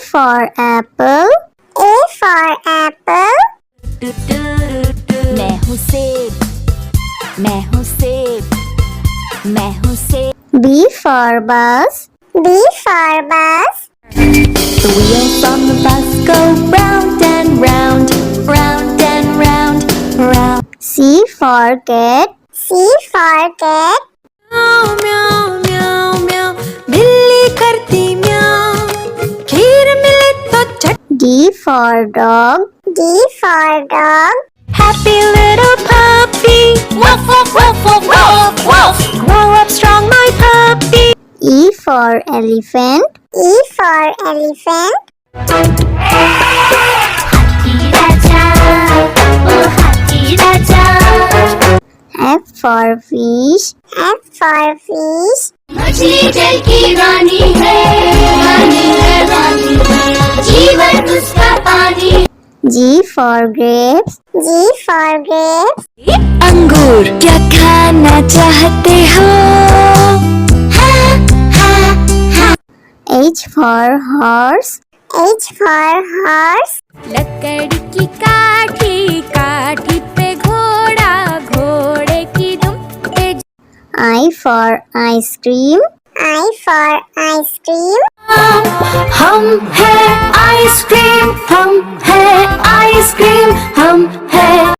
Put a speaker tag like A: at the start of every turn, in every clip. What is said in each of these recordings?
A: for apple.
B: A for apple.
C: मैं हूँ सेब, मैं हूँ सेब, मैं हूँ सेब।
A: B for bus.
B: B for bus.
C: The wheels on the bus go round and round, round and round, round.
A: C for cat.
B: C for cat.
C: म्याऊ म्याऊ म्याऊ म्याऊ, बिल्ली करती म्याऊ, खीर मिले तो चट।
A: D for dog.
B: D for dog.
C: Happy little puppy, woof woof woof woof woof woof. Grow up strong, my puppy.
A: E for elephant.
B: E for elephant.
C: हाथी राजा, ओ हाथी राजा।
A: F for fish.
B: F for fish.
C: मछली जल की रानी है, रानी है, रानी है, जीवन उसका पानी।
A: G for grapes.
B: G for grapes.
C: अंगूर क्या खाना चाहते हो?
A: H for horse.
B: H for horse.
C: लकड़ी की काठी, काठी पे घोड़ा, घोड़े की दुम पे।
A: I for ice cream.
B: I for ice cream.
C: हम है आइसक्रीम, हम है आइसक्रीम, हम है।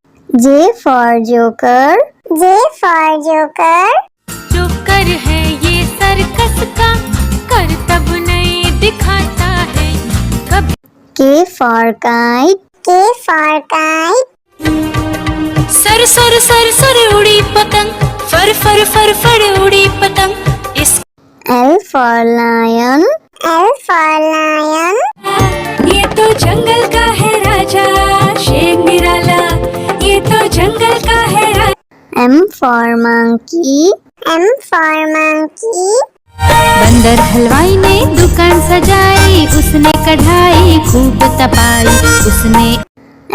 A: J for joker.
B: J for joker.
C: Joker है ये सर्कस का, करतब नहीं दिखाता है कभी।
A: K for kite.
B: K for kite.
C: Sir sir sir sir उड़ी पतंग, फर फर फर फर उड़ी पतंग। इस
A: L for lion.
B: L for lion.
C: ये तो जंगल का है राजा, शेर निराला, ये तो जंगल का है राजा।
A: M for monkey.
B: M for monkey.
C: बंदर हलवाई ने दुकान सजाई, उसने कढ़ाई खूब तपाई, उसने।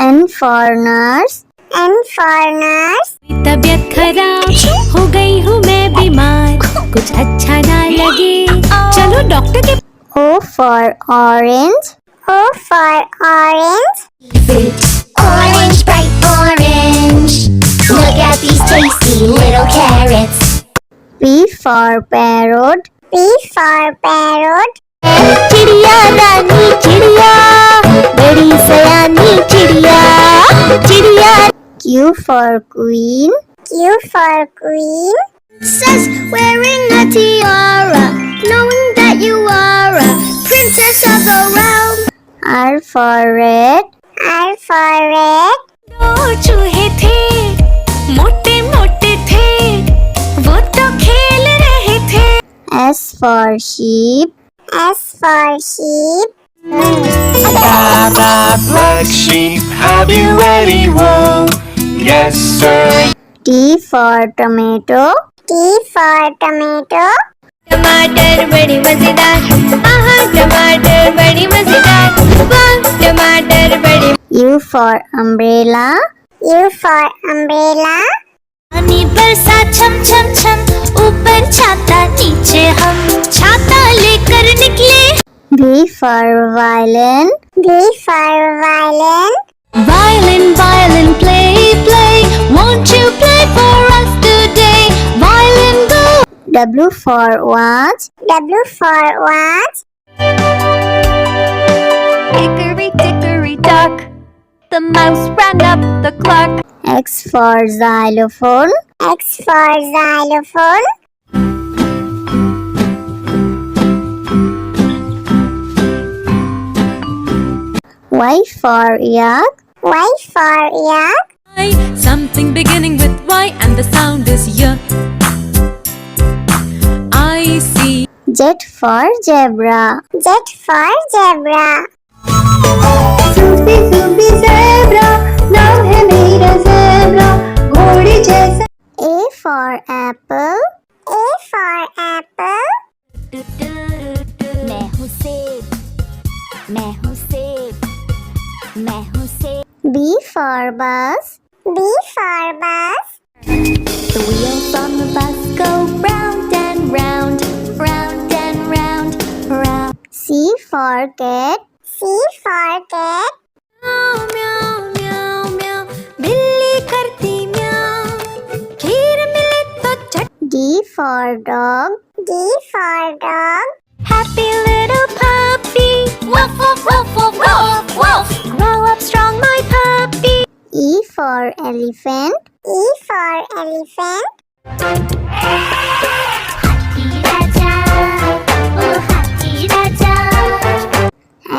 A: N for nurse.
B: N for nurse.
C: तबीयत खराब हो गई हूँ मैं बीमार, कुछ अच्छा ना लगे, चलो डॉक्टर के।
A: O for orange.
B: O for orange.
D: Orange, bright orange. Look at these tasty little carrots.
A: P for parrot.
B: P for parrot.
D: चिड़िया रानी चिड़िया, बड़ी सयानी चिड़िया, चिड़िया।
A: Q for queen.
B: Q for queen.
D: Princess wearing a tiara, knowing that you are a princess of the realm.
A: R for red.
B: R for red.
C: दो चूहे थे, मोटे मोटे थे, वो तो खेल रहे थे।
A: S for sheep.
B: S for sheep.
E: Baba, black sheep, have you any wool? Yes, sir.
A: T for tomato.
B: T for tomato.
C: टमाटर बड़ी मजेदार, आहा टमाटर बड़ी मजेदार, वाह टमाटर बड़ी।
A: U for umbrella.
B: U for umbrella.
C: पानी बरसा छम छम छम, ऊपर छाता नीचे हम, छाता लेकर निकले।
A: V for violin.
B: V for violin.
C: Violin, violin, play, play, won't you play for us today? Violin, go.
A: W for watch.
B: W for watch.
C: Hickory dickory dock, the mouse ran up the clock.
A: X for xylophone.
B: X for xylophone.
A: Y for yak.
B: Y for yak.
C: Something beginning with Y and the sound is Y. I see.
A: Z for zebra.
B: Z for zebra.
D: Sufi Sufi zebra, नाम है मेरा zebra, घोड़े जैसा।
A: A for apple.
B: A for apple.
C: मैं हूँ सेब, मैं हूँ सेब, मैं हूँ सेब।
A: B for bus.
B: B for bus.
C: The wheels on the bus go round and round, round and round, round.
A: C for cat.
B: C for cat.
C: म्याऊ म्याऊ म्याऊ म्याऊ बिल्ली करती म्याऊ खीर मिले तो चट
A: D for dog.
B: D for dog.
C: Happy little puppy woof woof woof woof woof woof grow up strong my puppy
A: E for elephant.
B: E for elephant.
C: हाथी राजा ओ हाथी राजा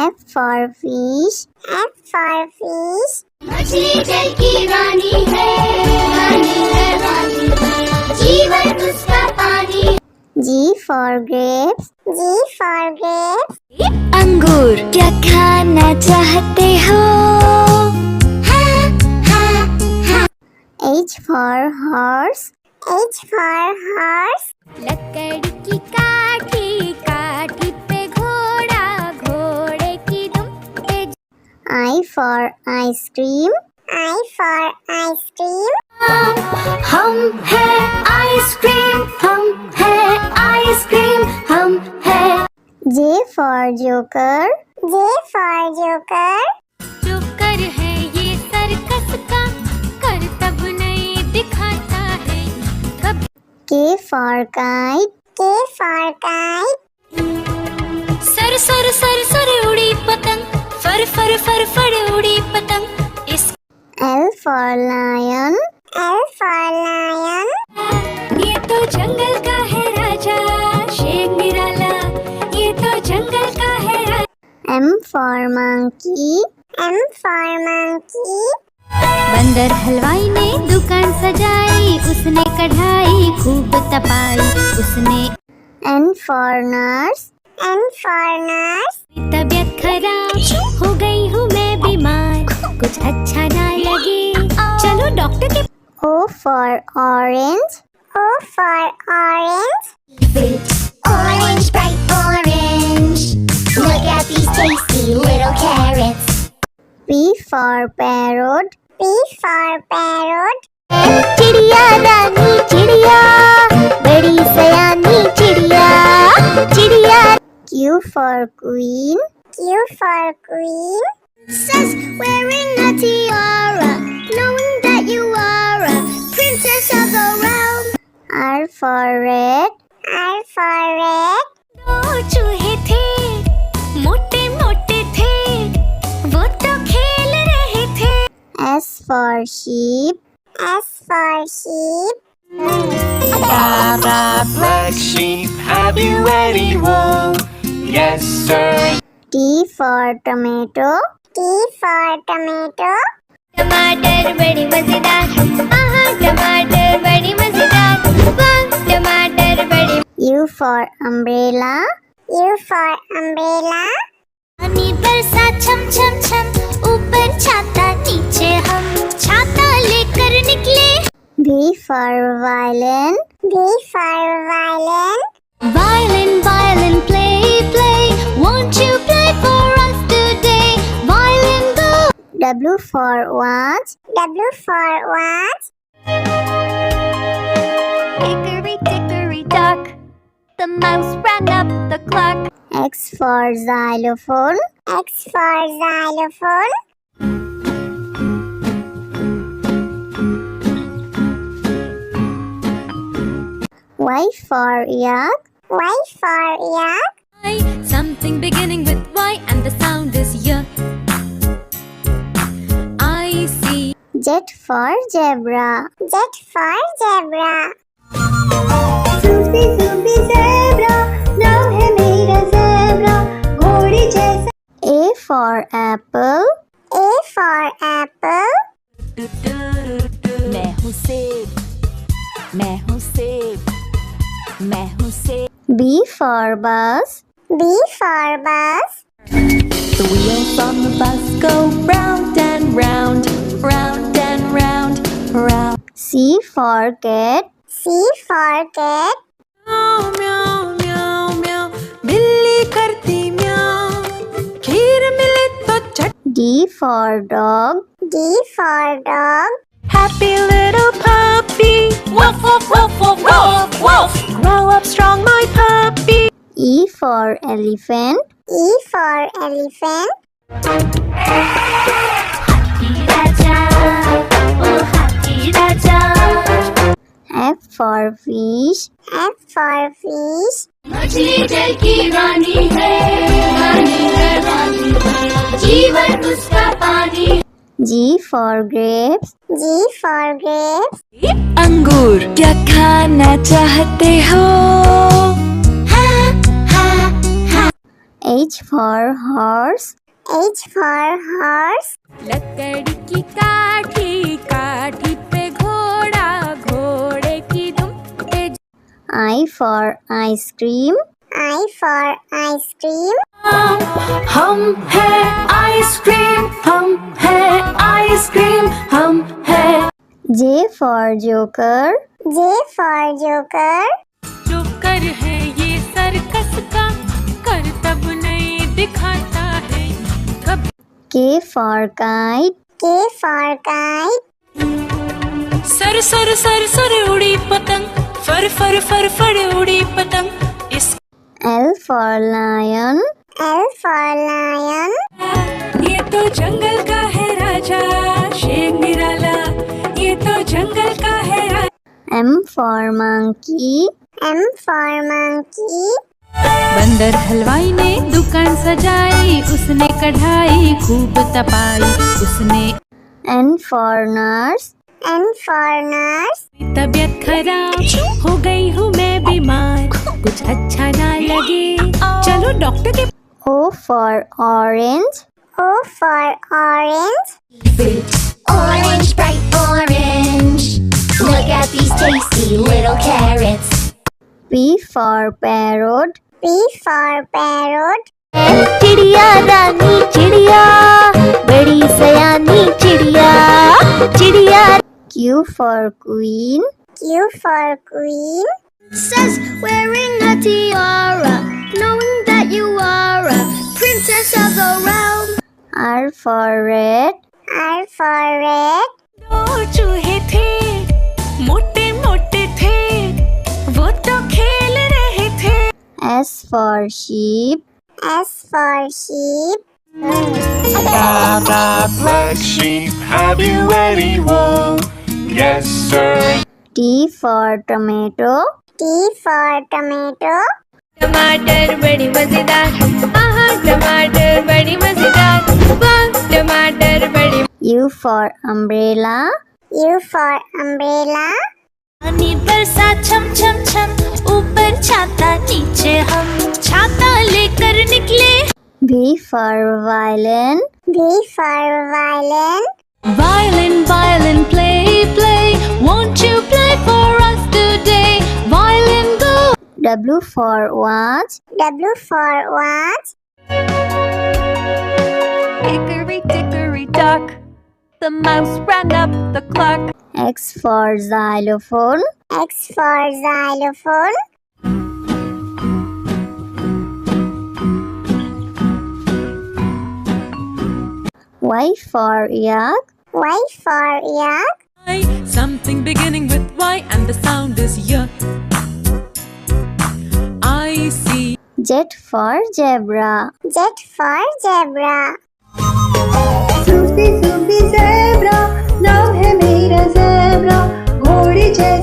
A: F for fish.
B: F for fish.
C: मछली जल की रानी है रानी है रानी है जीवन उसका पानी
A: G for grapes.
B: G for grapes.
C: अंगूर क्या खाना चाहते हो
A: H for horse.
B: H for horse.
C: लकड़ी की काठी काठी पे घोड़ा घोड़े की दुम पे
A: I for ice cream.
B: I for ice cream.
C: हम है आइसक्रीम हम है आइसक्रीम हम है
A: J for joker.
B: J for joker.
C: Joker है ये सर्कस का करतब नहीं दिखाता है कभी
A: K for kite.
B: K for kite.
C: Sir sir sir sir उड़ी पतंग फर फर फर फर उड़ी पतंग इस
A: L for lion.
B: L for lion.
C: ये तो जंगल का है राजा शेर निराला ये तो जंगल का है राजा
A: M for monkey.
B: M for monkey.
C: बंदर हलवाई ने दुकान सजाई उसने कढ़ाई खूब तपाई उसने
A: N for nurse.
B: N for nurse.
C: तबीयत खराब हो गई हूँ मैं बीमार कुछ अच्छा ना लगे चलो डॉक्टर के
A: O for orange.
B: O for orange.
D: Orange, bright orange. Look at these tasty little carrots.
A: P for parrot.
B: P for parrot.
D: चिड़िया रानी चिड़िया बड़ी सयानी चिड़िया चिड़िया
A: Q for queen.
B: Q for queen.
D: Princess wearing a tiara, knowing that you are a princess of the realm.
A: R for red.
B: R for red.
C: दो चूहे थे मोटे मोटे थे वो तो खेल रहे थे
A: S for sheep.
B: S for sheep.
E: Black sheep, have you any wool? Yes, sir.
A: T for tomato.
B: T for tomato.
C: टमाटर बड़ी मजेदार आहा टमाटर बड़ी मजेदार वाह टमाटर बड़ी
A: U for umbrella.
B: U for umbrella.
C: पानी बरसा छम छम छम ऊपर छाता नीचे हम छाता लेकर निकले
A: V for violin.
B: V for violin.
C: Violin violin play play won't you play for us today violin go
A: W for watch.
B: W for watch.
C: Hickory dickory dock the mouse ran up the clock
A: X for xylophone.
B: X for xylophone.
A: Y for yak.
B: Y for yak.
C: something beginning with Y and the sound is Y I see
A: Z for zebra.
B: Z for zebra.
D: Sufi Sufi zebra नाम है मेरा zebra घोड़े जैसा
A: A for apple.
B: A for apple.
F: मैं हूँ सेब मैं हूँ सेब मैं हूँ सेब
A: B for bus.
B: B for bus.
F: The wheels on the bus go round and round round and round round
A: C for cat.
B: C for cat.
C: म्याऊ म्याऊ म्याऊ म्याऊ बिल्ली करती म्याऊ खीर मिले तो चट
A: D for dog.
B: D for dog.
C: Happy little puppy woof woof woof woof woof woof grow up strong my puppy
A: E for elephant.
B: E for elephant.
C: हाथी राजा, ओ हाथी राजा।
A: F for fish.
B: F for fish.
C: मछली जल की रानी है, रानी है, रानी है, जीवन उसका पानी।
A: G for grapes.
B: G for grapes.
F: अंगूर क्या खाना चाहते हो?
A: H for horse.
B: H for horse.
F: लकड़ी की काठी, काठी पे घोड़ा, घोड़े की दुम पे।
A: I for ice cream.
B: I for ice cream.
F: हम है आइसक्रीम, हम है आइसक्रीम, हम है।
A: J for joker.
B: J for joker.
F: Joker है ये सर्कस का, करतब नहीं दिखाता है कब।
A: K for kite.
B: K for kite.
F: Sir sir sir sir उड़ी पतंग, फर फर फर फर उड़ी पतंग। इस
A: L for lion.
B: L for lion.
F: ये तो जंगल का है राजा, शेर निराला, ये तो जंगल का है राजा।
A: M for monkey.
B: M for monkey.
F: बंदर हलवाई ने दुकान सजाई, उसने कढ़ाई खूब तपाई, उसने।
A: N for nurse.
B: N for nurse.
F: तबीयत खराब हो गई हूँ मैं बीमार, कुछ अच्छा ना लगे, चलो डॉक्टर के।
A: O for orange.
B: O for orange.
C: Orange, bright orange. Look at these tasty little carrots.
A: P for parrot.
B: P for parrot.
C: चिड़िया रानी चिड़िया, बड़ी सयानी चिड़िया, चिड़िया।
A: Q for queen.
B: Q for queen.
D: Says wearing a tiara, knowing that you are a princess of the realm.
A: R for red.
B: R for red.
F: दो चूहे थे, मोटे मोटे थे, वो तो खेल रहे थे।
A: S for sheep.
B: S for sheep.
E: Black sheep, have you any wool? Yes, sir.
A: T for tomato.
B: T for tomato.
F: टमाटर बड़ी मजेदार, आहा टमाटर बड़ी मजेदार, वाह टमाटर बड़ी।
A: U for umbrella.
B: U for umbrella.
C: पानी बरसा छम छम छम, ऊपर छाता नीचे हम, छाता लेकर निकले।
A: V for violin.
B: V for violin.
F: Violin, violin, play, play, won't you play for us today? Violin, go.
A: W for watch.
B: W for watch.
F: Hickory dickory dock, the mouse ran up the clock.
A: X for xylophone.
B: X for xylophone.
A: Y for yak.
B: Y for yak.
F: Something beginning with Y and the sound is Y. I see.
A: Z for zebra.
B: Z for zebra.
D: Susie, Susie, zebra, नाम है मेरा zebra, घोड़े जैसा